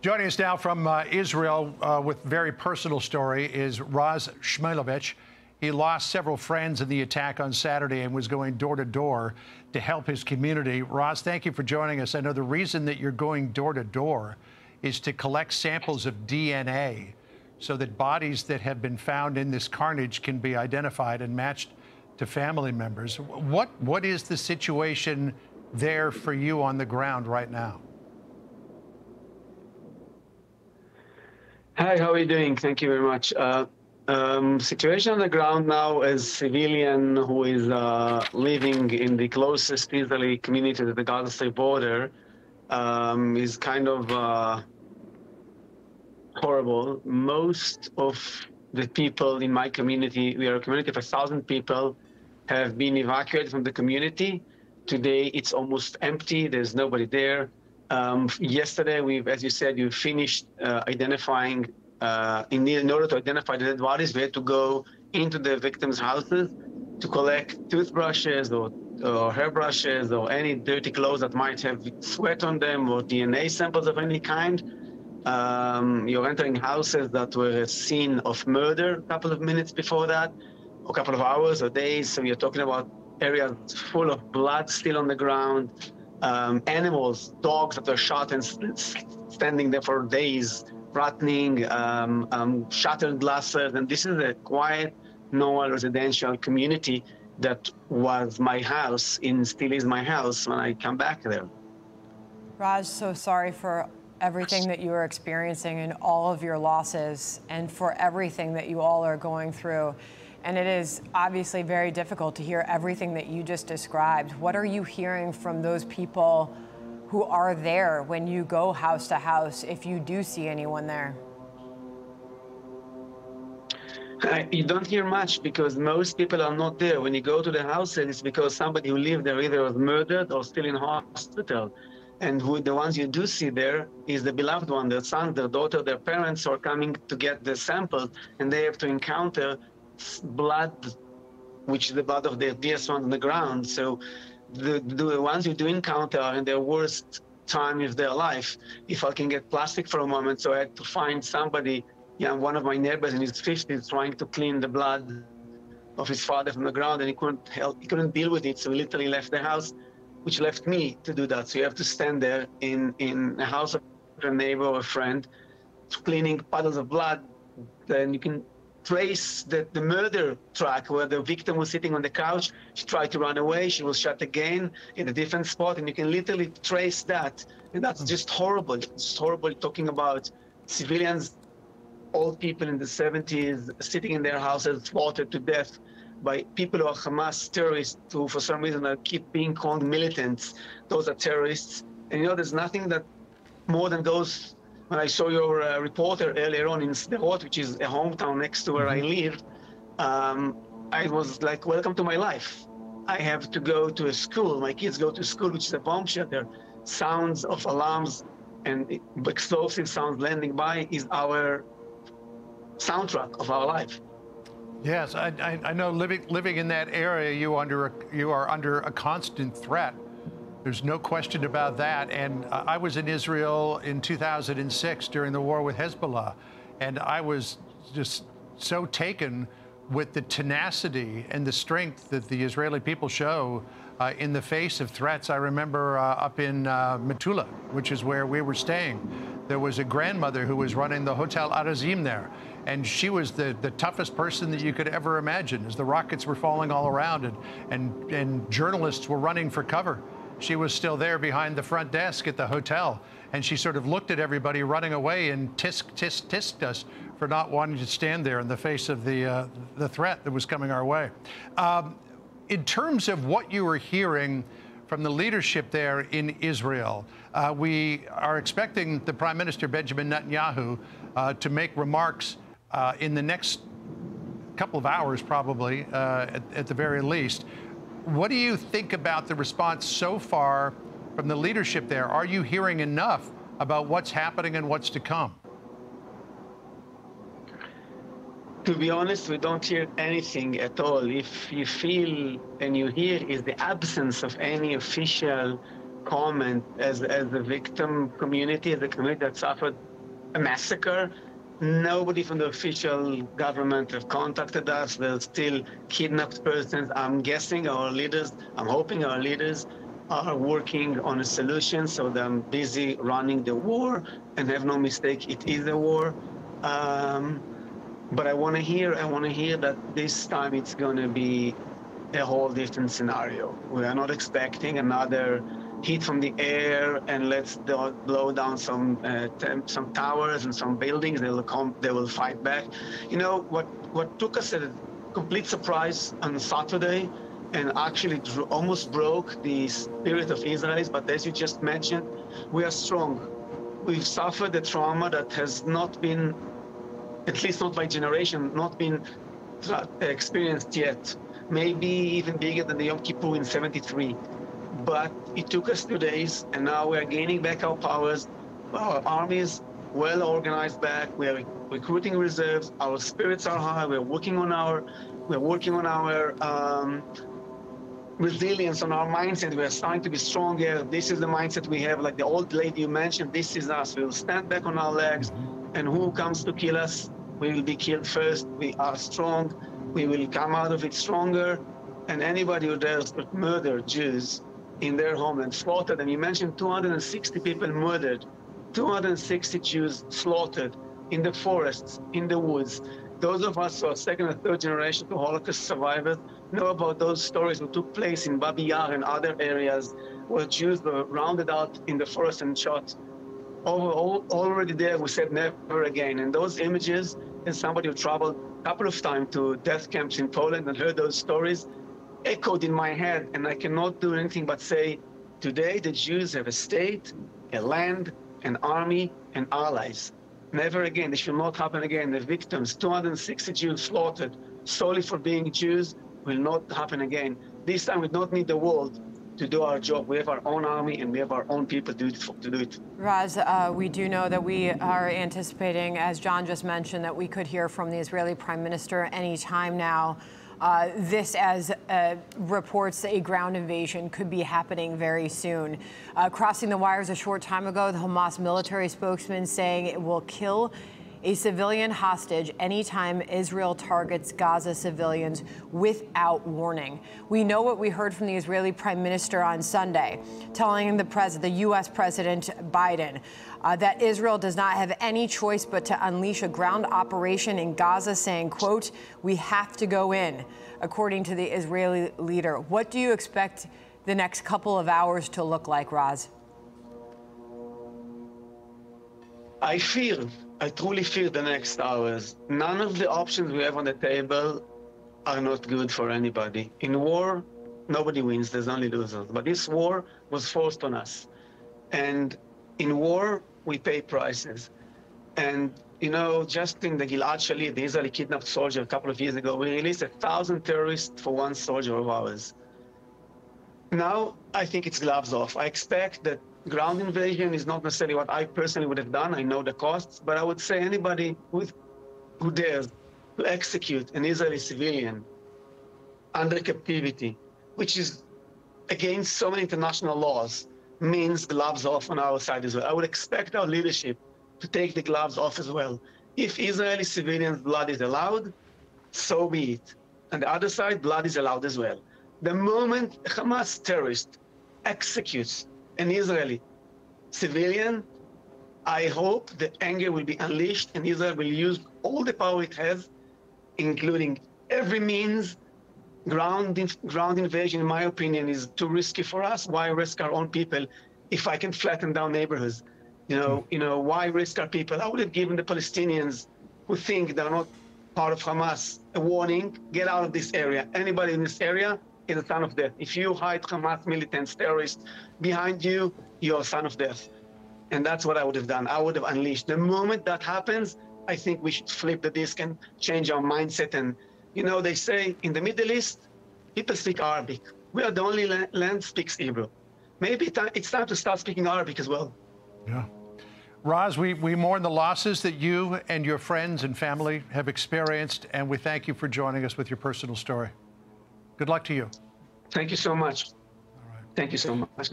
Joining us now from Israel with very personal story is Raz Shmilovich. He lost several friends in the attack on Saturday and was going door to door to help his community. Raz, thank you for joining us. I know the reason that you're going door to door is to collect samples of DNA so that bodies that have been found in this carnage can be identified and matched to family members. What is the situation there for you on the ground right now? Hi, how are you doing? Thank you very much. Situation on the ground now as civilian who is living in the closest Israeli community to the Gaza Strip border is kind of horrible. Most of the people in my community, we are a community of 1,000 people, have been evacuated from the community. Today, it's almost empty. There's nobody there. Yesterday, as you said, you finished identifying, in order to identify the dead bodies, we had to go into the victims' houses to collect toothbrushes or hairbrushes or any dirty clothes that might have sweat on them or DNA samples of any kind. You're entering houses that were a scene of murder a couple of minutes before that, or a couple of hours or days. So you're talking about areas full of blood still on the ground. Animals, dogs that were shot and standing there for days, rotting, shattered glasses. And this is a quiet, normal residential community that was my house and still is my house when I come back there. Raj, so sorry for everything that you are experiencing and all of your losses and for everything that you all are going through. And it is obviously very difficult to hear everything that you just described. What are you hearing from those people who are there when you go house to house, if you do see anyone there? You don't hear much because most people are not there. When you go to the houses, it's because somebody who lived there either was murdered or still in hospital. And the ones you do see there is the beloved one, their son, their daughter, their parents are coming to get the samples, and they have to encounter blood, which is the blood of their dearest one on the ground. So the ones you do encounter are in their worst time of their life. If I can get plastic for a moment, so I had to find somebody, one of my neighbors in his 50s trying to clean the blood of his father from the ground, and he couldn't deal with it, so he literally left the house, which left me to do that. So you have to stand there in a house of a neighbor or a friend, cleaning puddles of blood. Then you can trace the murder track where the victim was sitting on the couch. She tried to run away. She was shot again in a different spot, and you can literally trace that. And that's just horrible. It's horrible talking about civilians, old people in the 70s, sitting in their houses, slaughtered to death by people who are Hamas terrorists who, for some reason, keep being called militants. Those are terrorists. And there's nothing that more than goes. When I saw your reporter earlier on in Sderot, which is a hometown next to where I live, I was like, welcome to my life. I have to go to a school. My kids go to school, which is a bomb shelter. Sounds of alarms and explosive sounds landing by is our soundtrack of our life. Yes, I know living in that area, you are under a constant threat. There's no question about that. And I was in Israel in 2006 during the war with Hezbollah, and I was just so taken with the tenacity and the strength that the Israeli people show in the face of threats. I remember up in Metula, which is where we were staying, there was a grandmother who was running the Hotel Arazim there. And she was the toughest person that you could ever imagine as the rockets were falling all around and journalists were running for cover. She was still there behind the front desk at the hotel. And she sort of looked at everybody running away and tisked us for not wanting to stand there in the face of the threat that was coming our way. In terms of what you were hearing from the leadership there in Israel, we are expecting the Prime Minister Benjamin Netanyahu to make remarks in the next couple of hours, probably, at the very least. What do you think about the response so far from the leadership there? Are you hearing enough about what's happening and what's to come? To be honest, we don't hear anything at all. If you feel and you hear is the absence of any official comment as the victim community, as the community that suffered a massacre. Nobody from the official government have contacted us. There's still kidnapped persons. I'm guessing our leaders, I'm hoping our leaders are working on a solution, so they're busy running the war, and have no mistake, it is a war. But I want to hear that this time it's going to be a whole different scenario. We are not expecting another heat from the air and let's blow down some towers and some buildings. They will fight back. You know what took us a complete surprise on Saturday, and actually almost broke the spirit of Israelis. But as you just mentioned, we are strong. We've suffered a trauma that has not been, at least not by generation, not been experienced yet. Maybe even bigger than the Yom Kippur in '73. But it took us 2 days, and now we are gaining back our powers. Our army is well organized back. We are recruiting reserves. Our spirits are high. We're working on our resilience, on our mindset. We are starting to be stronger. This is the mindset we have, like the old lady you mentioned. This is us. We will stand back on our legs, and who comes to kill us, we will be killed first. We are strong. We will come out of it stronger. And anybody who dares to murder Jews in their homeland, slaughter them. You mentioned 260 people murdered, 260 Jews slaughtered in the forests, in the woods. Those of us who are second or third generation to Holocaust survivors know about those stories that took place in Babi Yar and other areas where Jews were rounded out in the forest and shot. Already there, we said never again. And those images, as somebody who traveled a couple of times to death camps in Poland and heard those stories, echoed in my head, and I cannot do anything but say, today the Jews have a state, a land, an army, and allies. Never again. This should not happen again. The victims, 260 Jews slaughtered solely for being Jews, will not happen again. This time we don't need the world to do our job. We have our own army and we have our own people to do it. Raz, we do know that we are anticipating, as John just mentioned, that we could hear from the Israeli Prime Minister any time now. This as reports a ground invasion could be happening very soon. Crossing the wires a short time ago, the Hamas military spokesman saying it will kill a civilian hostage anytime Israel targets Gaza civilians without warning. We know what we heard from the Israeli Prime Minister on Sunday, telling the U.S. President Biden that Israel does not have any choice but to unleash a ground operation in Gaza, saying, quote, "We have to go in," according to the Israeli leader. What do you expect the next couple of hours to look like, Raz? I truly fear the next hours. None of the options we have on the table are not good for anybody. In war, nobody wins, there's only losers. But this war was forced on us. And in war, we pay prices. And, you know, just in the Gilad Shalit, the Israeli kidnapped soldier a couple of years ago, we released 1,000 terrorists for one soldier of ours. Now, I think it's gloves off. I expect that ground invasion is not necessarily what I personally would have done. I know the costs, but I would say anybody who dares to execute an Israeli civilian under captivity, which is against so many international laws, means gloves off on our side as well. I would expect our leadership to take the gloves off as well. If Israeli civilians' blood is allowed, so be it. On the other side, blood is allowed as well. The moment a Hamas terrorist executes an Israeli civilian, I hope the anger will be unleashed and Israel will use all the power it has, including every means. Ground invasion, in my opinion, is too risky for us. Why risk our own people if I can flatten down neighborhoods? You know, why risk our people? I would have given the Palestinians who think they're not part of Hamas a warning: get out of this area. Anybody in this area is a son of death. If you hide Hamas militants, terrorists behind you, you're a son of death. And that's what I would have done. I would have unleashed. The moment that happens, I think we should flip the disc and change our mindset. And, you know, they say in the Middle East, people speak Arabic. We are the only land that speaks Hebrew. Maybe it's time to start speaking Arabic as well. Yeah. Raz, we mourn the losses that you and your friends and family have experienced, and we thank you for joining us with your personal story. Good luck to you. Thank you so much. All right. Thank you so much.